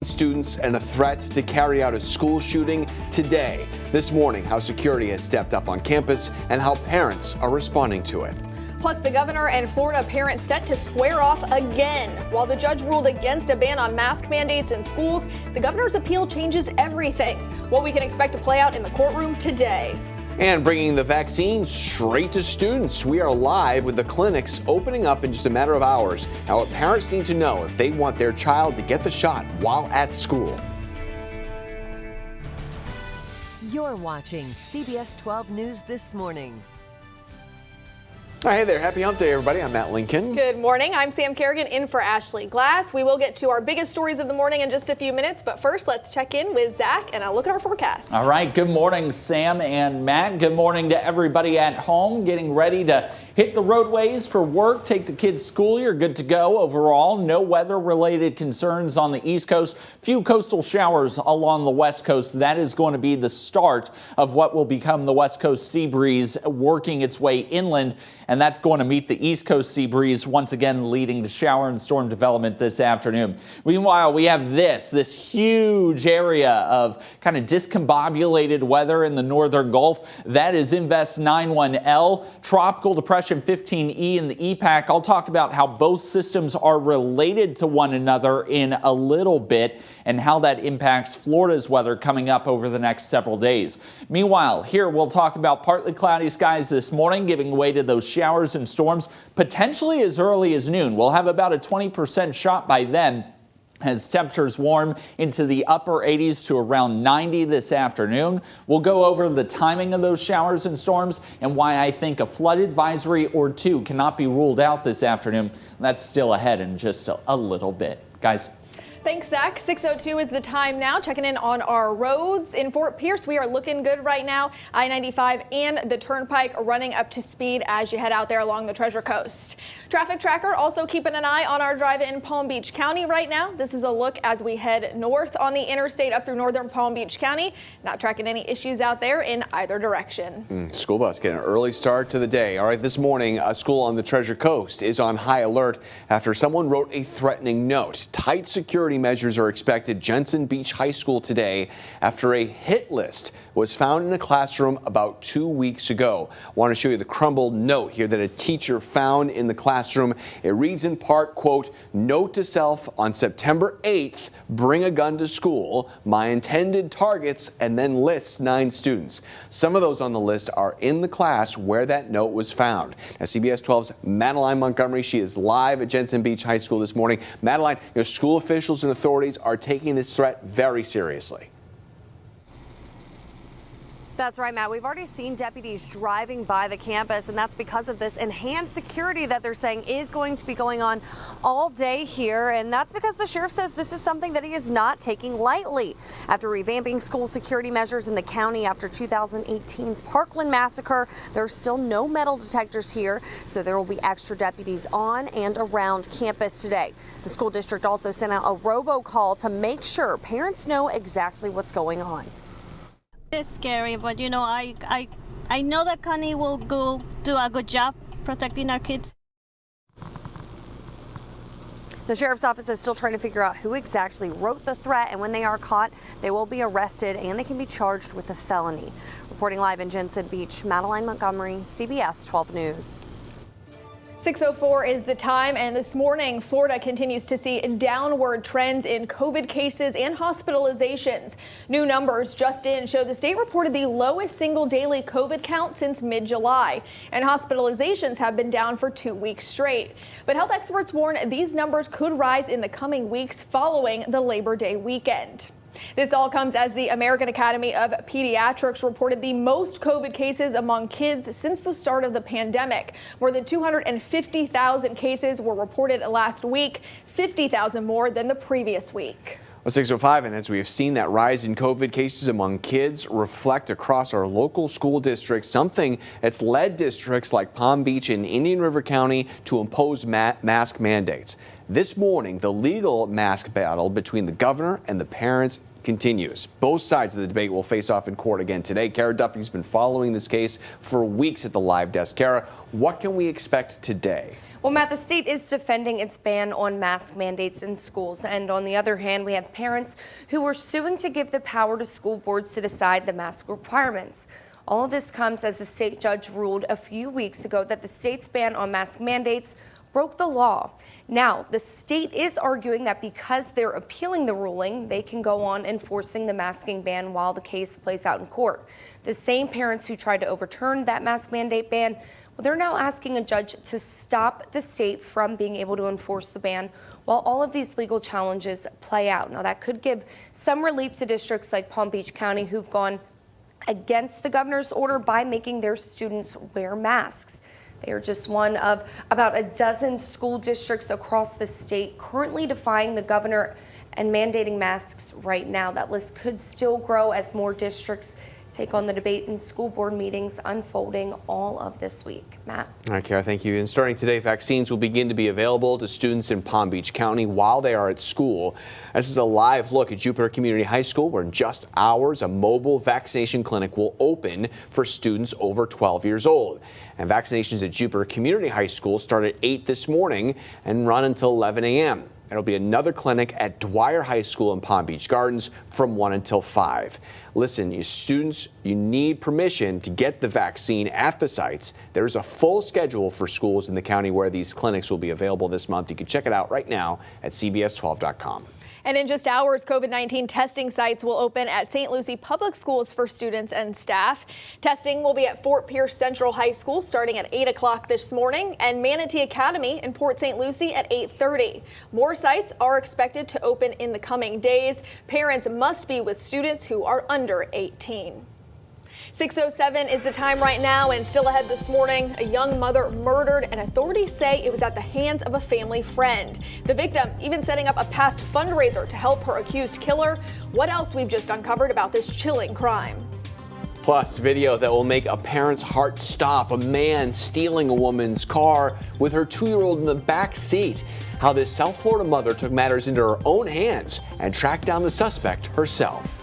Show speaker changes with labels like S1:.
S1: Students and a threat to carry out a school shooting today. This morning, how security has stepped up on campus and how parents are responding to it.
S2: Plus, the governor and Florida parents set to square off again. While the judge ruled against a ban on mask mandates in schools, the governor's appeal changes everything. What we can expect to play out in the courtroom today.
S1: And bringing the vaccine straight to students. We are live with the clinics opening up in just a matter of hours. Now, what parents need to know if they want their child to get the shot while at school.
S3: You're watching CBS 12 News This Morning.
S1: Hey there, happy hump day, everybody. I'm Matt Lincoln.
S2: Good morning. I'm Sam Kerrigan in for Ashley Glass. We will get to our biggest stories of the morning in just a few minutes, but first let's check in with Zach and a look at our forecast.
S4: All right, good morning, Sam and Matt. Good morning to everybody at home getting ready to hit the roadways for work, take the kids to school. You're good to go overall. No weather-related concerns on the East Coast. Few coastal showers along the West Coast. That is going to be the start of what will become the West Coast sea breeze working its way inland. And that's going to meet the East Coast sea breeze once again, leading to shower and storm development this afternoon. Meanwhile, we have this huge area of kind of discombobulated weather in the northern Gulf. That is Invest 91L, Tropical Depression 15E in the EPAC. I'll talk about how both systems are related to one another in a little bit and how that impacts Florida's weather coming up over the next several days. Meanwhile, here we'll talk about partly cloudy skies this morning, giving way to those showers and storms potentially as early as noon. We'll have about a 20% shot by then as temperatures warm into the upper 80s to around 90 this afternoon. We'll go over the timing of those showers and storms and why I think a flood advisory or two cannot be ruled out this afternoon. That's still ahead in just a little bit. Guys.
S2: Thanks, Zach. 6:02 is the time now. Checking in on our roads. In Fort Pierce, we are looking good right now. I-95 and the Turnpike running up to speed as you head out there along the Treasure Coast. Traffic Tracker also keeping an eye on our drive in Palm Beach County right now. This is a look as we head north on the interstate up through northern Palm Beach County. Not tracking any issues out there in either direction.
S1: School bus getting an early start to the day. All right, this morning, a school on the Treasure Coast is on high alert after someone wrote a threatening note. Tight security measures are expected Jensen Beach High School today after a hit list was found in a classroom about 2 weeks ago. I want to show you the crumbled note here that a teacher found in the classroom. It reads in part, quote, "Note to self on September 8th, bring a gun to school, my intended targets," and then lists 9 students. Some of those on the list are in the class where that note was found. Now, CBS 12's Madeline Montgomery, she is live at Jensen Beach High School this morning. Madeline, school officials and authorities are taking this threat very seriously.
S5: That's right, Matt. We've already seen deputies driving by the campus, and that's because of this enhanced security that they're saying is going to be going on all day here. And that's because the sheriff says this is something that he is not taking lightly. After revamping school security measures in the county after 2018's Parkland massacre, there are still no metal detectors here, so there will be extra deputies on and around campus today. The school district also sent out a robocall to make sure parents know exactly what's going on.
S6: It's scary, but I know that Connie will go do a good job protecting our kids.
S5: The sheriff's office is still trying to figure out who exactly wrote the threat, and when they are caught, they will be arrested and they can be charged with a felony. Reporting live in Jensen Beach, Madeline Montgomery, CBS 12 News.
S2: 6:04 is the time, and this morning, Florida continues to see downward trends in COVID cases and hospitalizations. New numbers just in show the state reported the lowest single daily COVID count since mid-July, and hospitalizations have been down for 2 weeks straight. But health experts warn these numbers could rise in the coming weeks following the Labor Day weekend. This all comes as the American Academy of Pediatrics reported the most COVID cases among kids since the start of the pandemic. More than 250,000 cases were reported last week, 50,000 more than the previous week.
S1: Well, 6:05, and as we have seen that rise in COVID cases among kids reflect across our local school districts, something that's led districts like Palm Beach and Indian River County to impose mask mandates. This morning, the legal mask battle between the governor and the parents continues. Both sides of the debate will face off in court again today. Kara Duffy's been following this case for weeks at the Live Desk. Kara, what can we expect today?
S7: Well, Matt, the state is defending its ban on mask mandates in schools. And on the other hand, we have parents who are suing to give the power to school boards to decide the mask requirements. All of this comes as the state judge ruled a few weeks ago that the state's ban on mask mandates broke the law. Now, the state is arguing that because they're appealing the ruling, they can go on enforcing the masking ban while the case plays out in court. The same parents who tried to overturn that mask mandate ban, well, they're now asking a judge to stop the state from being able to enforce the ban while all of these legal challenges play out. Now, that could give some relief to districts like Palm Beach County who've gone against the governor's order by making their students wear masks. They are just one of about a dozen school districts across the state currently defying the governor and mandating masks right now. That list could still grow as more districts take on the debate in school board meetings unfolding all of this week. Matt.
S1: All right, Kara, thank you. And starting today, vaccines will begin to be available to students in Palm Beach County while they are at school. This is a live look at Jupiter Community High School, where in just hours, a mobile vaccination clinic will open for students over 12 years old. And vaccinations at Jupiter Community High School start at 8 this morning and run until 11 a.m. There'll be another clinic at Dwyer High School in Palm Beach Gardens from 1 until 5. Listen, you students, you need permission to get the vaccine at the sites. There's a full schedule for schools in the county where these clinics will be available this month. You can check it out right now at CBS12.com.
S2: And in just hours, COVID-19 testing sites will open at St. Lucie Public Schools for students and staff. Testing will be at Fort Pierce Central High School starting at 8 o'clock this morning and Manatee Academy in Port St. Lucie at 8:30. More sites are expected to open in the coming days. Parents must be with students who are under 18. 6:07 is the time right now, and still ahead this morning, a young mother murdered, and authorities say it was at the hands of a family friend. The victim even setting up a past fundraiser to help her accused killer. What else we've just uncovered about this chilling crime?
S1: Plus, video that will make a parent's heart stop. A man stealing a woman's car with her 2-year-old in the back seat. How this South Florida mother took matters into her own hands and tracked down the suspect herself.